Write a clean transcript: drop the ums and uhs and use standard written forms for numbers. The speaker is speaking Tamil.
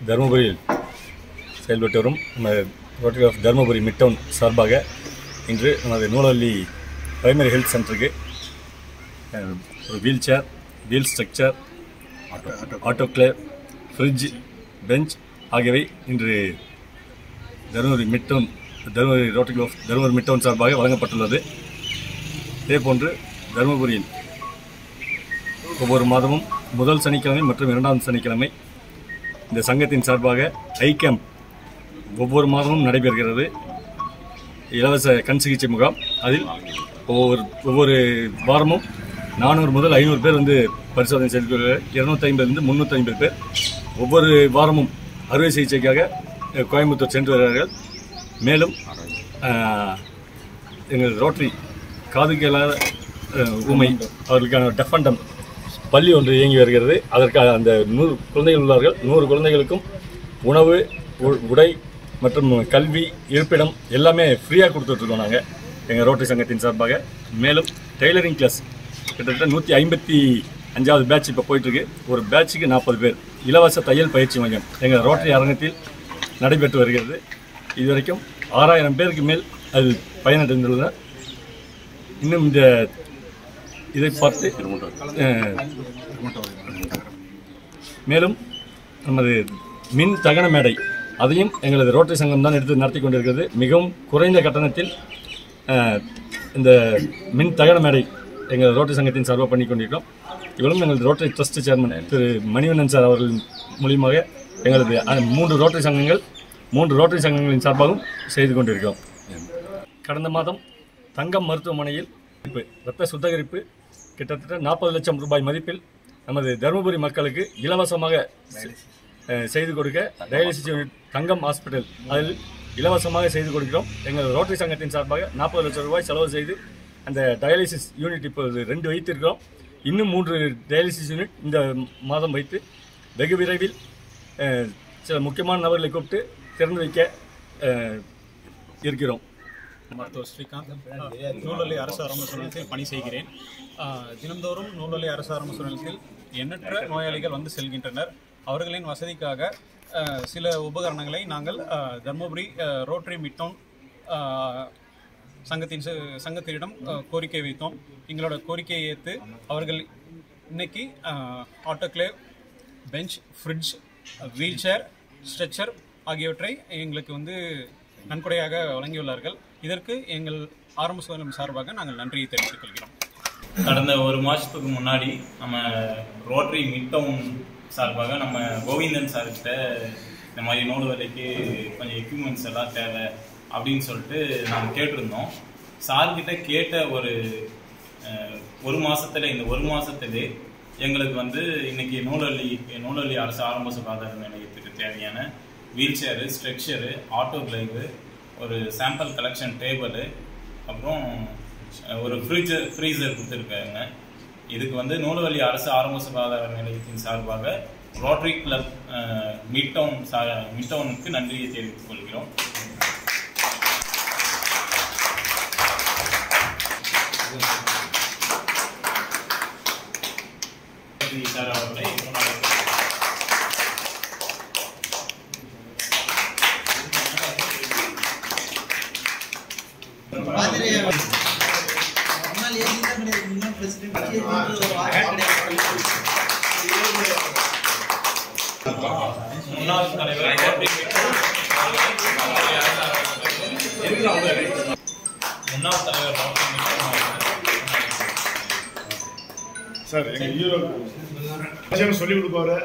தருமபுரியில் செயல்பட்டு வரும் rotary of Dharmapuri mid town சார்பாக இன்று நமது நூலவல்லி பிரைமரி ஹெல்த் சென்டருக்கு ஒரு wheel chair, wheel stretcher, autoclave, fridge, bench ஆகியவை இன்று Dharmapuri mid town rotary of Dharmapuri mid town சார்பாக வழங்கப்பட்டுள்ளது. இதேபோன்று தருமபுரியில் ஒவ்வொரு மாதமும் முதல் சனிக்கிழமை மற்றும் இரண்டாம் சனிக்கிழமை இந்த சங்கத்தின் சார்பாக ஐ கேம்ப் ஒவ்வொரு மாதமும் நடைபெறுகிறது. இலவச கண் சிகிச்சை முகாம். அதில் ஒவ்வொரு வாரமும் 400 முதல் 500 பேர் வந்து பரிசோதனை செய்து கொள்கிறார்கள். 250 350 பேர் ஒவ்வொரு வாரமும் அறுவை சிகிச்சைக்காக கோயம்புத்தூர் சென்று வருகிறார்கள். மேலும் எங்கள் ரோட்டரி காது கேளாத ஊமை அவர்களுக்கான டெஃப் அண்ட் டம் பள்ளி ஒன்று இயங்கி வருகிறது. அதற்காக அந்த 100 குழந்தைகள் உள்ளார்கள். 100 குழந்தைகளுக்கும் உணவு, உடை மற்றும் கல்வி, இருப்பிடம் எல்லாமே ஃப்ரீயாக கொடுத்துட்ருக்கோம் நாங்கள் எங்கள் ரோட்டரி சங்கத்தின் சார்பாக. மேலும் டெய்லரிங் கிளாஸ் கிட்டத்தட்ட 155வது பேட்ச் இப்போ போயிட்டுருக்கு. ஒரு பேட்சுக்கு 40 பேர் இலவச தையல் பயிற்சி மையம் எங்கள் ரோட்டரி அரங்கத்தில் நடைபெற்று வருகிறது. இதுவரைக்கும் 6000 பேருக்கு மேல் அதில் பயனடைந்துள்ளனர். இன்னும் இந்த இதை பார்த்து மேலும் நமது மின் தகன மேடை அதையும் எங்களது ரோட்டரி சங்கம் தான் எடுத்து நடத்தி கொண்டிருக்கிறது. மிகவும் குறைந்த கட்டணத்தில் இந்த மின் தகன மேடை எங்கள் ரோட்டரி சங்கத்தின் சார்பாக பண்ணி கொண்டிருக்கிறோம். இவளும் எங்களது ரோட்டரி ட்ரஸ்ட் சேர்மன் திரு மணிவண்ணன் சார் அவர்கள் மூலியமாக எங்களது 3 ரோட்டரி சங்கங்களின் சார்பாகவும் செய்து கொண்டிருக்கிறோம். கடந்த மாதம் தங்கம் மருத்துவமனையில் இரத்த சுத்திகரிப்பு கிட்டத்தட்ட 40 லட்சம் ரூபாய் மதிப்பில் நமது தருமபுரி மக்களுக்கு இலவசமாக செய்து கொடுக்க டயாலிசிஸ் யூனிட் தங்கம் ஹாஸ்பிட்டல் அதில் இலவசமாக செய்து கொடுக்கிறோம். எங்கள் ரோட்டரி சங்கத்தின் சார்பாக 40 லட்சம் ரூபாய் செலவு செய்து அந்த டயாலிசிஸ் யூனிட் இப்போது 2 வைத்திருக்கிறோம். இன்னும் 3 டயாலிசிஸ் யூனிட் இந்த மாதம் வைத்து வெகு விரைவில் சில முக்கியமான நபர்களை கூப்பிட்டு திறந்து வைக்க இருக்கிறோம். மருத்துவர் ஸ்ரீகாந்த், நூலவல்லி அரசு ஆரம்ப நிலையத்தில் பணி செய்கிறேன். தினந்தோறும் நூலவல்லி அரசு ஆரம்ப நிலையத்தில் எண்ணற்ற நோயாளிகள் வந்து செல்கின்றனர். அவர்களின் வசதிக்காக சில உபகரணங்களை நாங்கள் தர்மபுரி ரோட்டரி மிட் டவுன் சங்கத்திடம் கோரிக்கை வைத்தோம். எங்களோட கோரிக்கையை ஏற்று அவர்கள் இன்னைக்கு autoclave, bench, fridge, wheel chair, stretcher ஆகியவற்றை எங்களுக்கு வந்து நன்கொடையாக வழங்கியுள்ளார்கள். இதற்கு எங்கள் ஆரம்ப சுகாதாரம் சார்பாக நாங்கள் நன்றியை தெரிவித்துக் கொள்கிறோம். கடந்த ஒரு மாதத்துக்கு முன்னாடி நம்ம ரோட்டரி மிட் டவுன் சார்பாக நம்ம கோவிந்தன் சார்கிட்ட இந்த மாதிரி நூலவல்லிக்கு கொஞ்சம் எக்யூப்மெண்ட்ஸ் எல்லாம் தேவை அப்படின்னு சொல்லிட்டு நாங்கள் கேட்டிருந்தோம். சார்கிட்ட கேட்ட ஒரு மாதத்துலேயே எங்களுக்கு வந்து இன்னைக்கு நூலவல்லி அரசு ஆரம்ப சுகாதார நிலையத்துக்கு தேவையான வீல் சேரு, ஸ்ட்ரெக்சரு, ஆட்டோக்ளேவு, ஒரு சாம்பிள் கலெக்ஷன் டேபிள், அப்புறம் ஒரு ஃப்ரீசர் கொடுத்துருக்காங்க. இதுக்கு வந்து நூலவல்லி அரசு ஆரம்ப சுகாதார நிலையத்தின் சார்பாக ரோட்டரி கிளப் மிட் டவுனுக்கு நன்றியை தெரிவித்துக் கொள்கிறோம். சார் அவர்களை முன்னாள் தலைவர் சார் எங்க ஹீரோ சொல்லி கொடுப்பாரு.